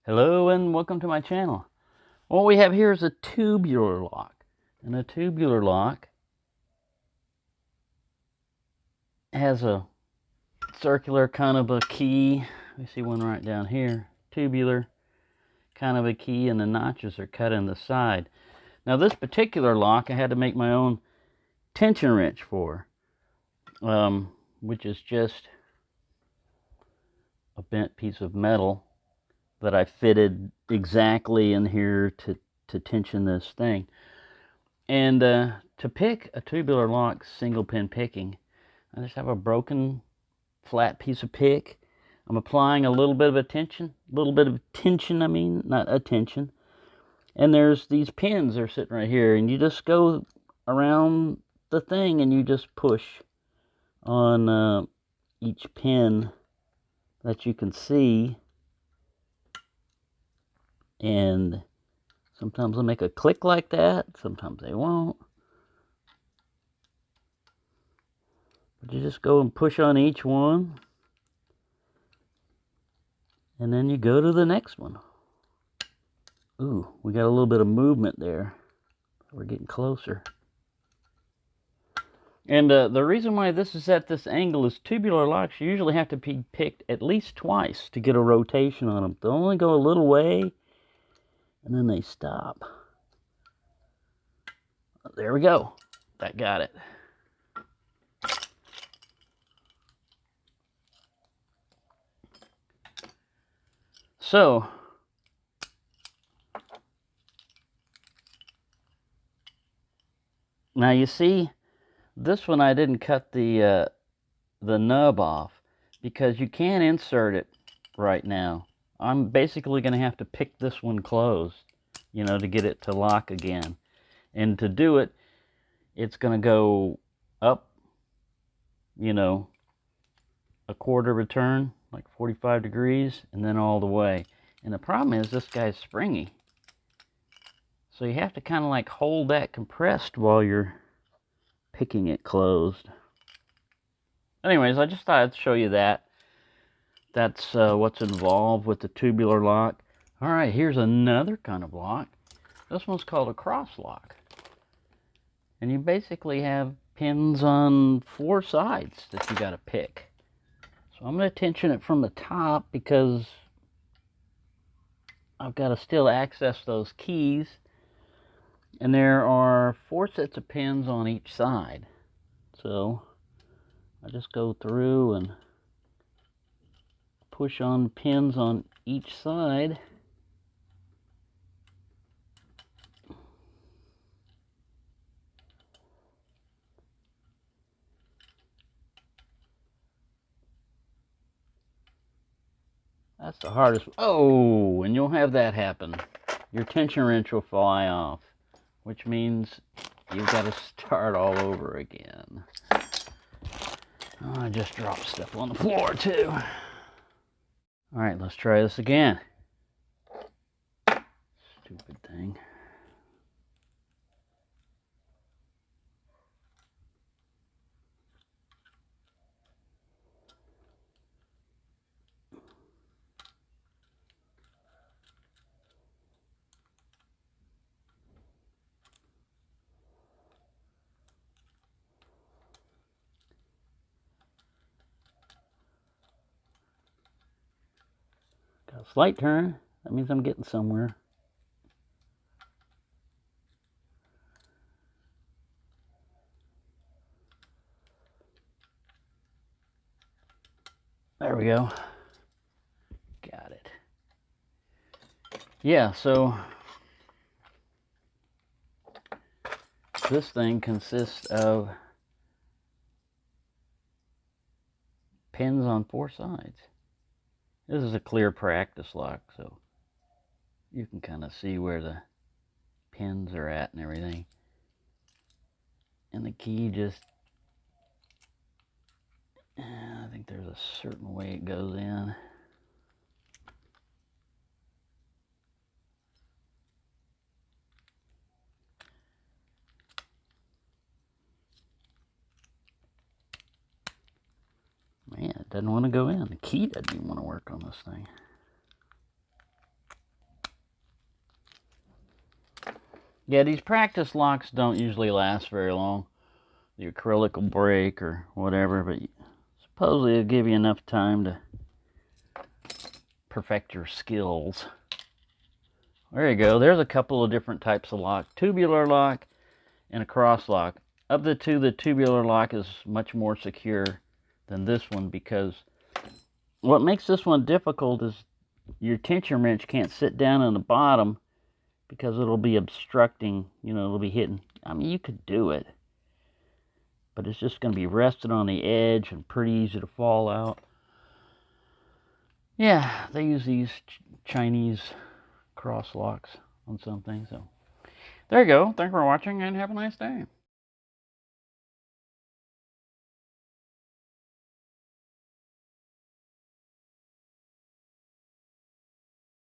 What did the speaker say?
Hello and welcome to my channel. What we have here is a tubular lock. And a tubular lock has a circular kind of a key. We see one right down here. Tubular kind of a key, and the notches are cut in the side. Now this particular lock I had to make my own tension wrench for, which is just a bent piece of metal that I fitted exactly in here to tension this thing. And to pick a tubular lock single pin picking, I just have a broken flat piece of pick. I'm applying a little bit of tension, not a tension. And there's these pins are sitting right here, and you just go around the thing and you just push on each pin that you can see. And sometimes they'll make a click like that, sometimes they won't. But you just go and push on each one, and then you go to the next one. Ooh, we got a little bit of movement there. We're getting closer. And the reason why this is at this angle is tubular locks usually have to be picked at least twice to get a rotation on them. They'll only go a little way, and then they stop. There we go. That got it. So, now you see, this one I didn't cut the nub off because you can't insert it right now. I'm basically going to have to pick this one closed, to get it to lock again. And to do it, it's going to go up, a quarter of a turn, like 45 degrees, and then all the way. And the problem is this guy's springy. So you have to kind of like hold that compressed while you're picking it closed. Anyways, I just thought I'd show you that. That's what's involved with the tubular lock. Alright, here's another kind of lock. This one's called a cross lock. And you basically have pins on 4 sides that you got to pick. So I'm going to tension it from the top because I've got to still access those keys. And there are 4 sets of pins on each side. So I just go through and push on pins on each side. That's the hardest. Oh, and you'll have that happen. Your tension wrench will fly off, which means you've got to start all over again. Oh, I just dropped stuff on the floor too. All right, let's try this again. Stupid thing. Got a slight turn. That means I'm getting somewhere. There we go. Got it. Yeah, so this thing consists of pins on 4 sides. This is a clear practice lock, so you can kind of see where the pins are at and everything. And the key just, I think there's a certain way it goes in. Man, it doesn't want to go in. The key doesn't even want to work on this thing. Yeah, these practice locks don't usually last very long. The acrylic will break or whatever, but supposedly it'll give you enough time to perfect your skills. There you go. There's a couple of different types of lock. Tubular lock and a cross lock. Of the two, the tubular lock is much more secure than this one, because what makes this one difficult is your tension wrench can't sit down on the bottom because it'll be obstructing, it'll be hitting. I mean, you could do it, but it's just going to be resting on the edge and pretty easy to fall out. Yeah, they use these Chinese cross locks on some things. So there you go. Thanks for watching and have a nice day.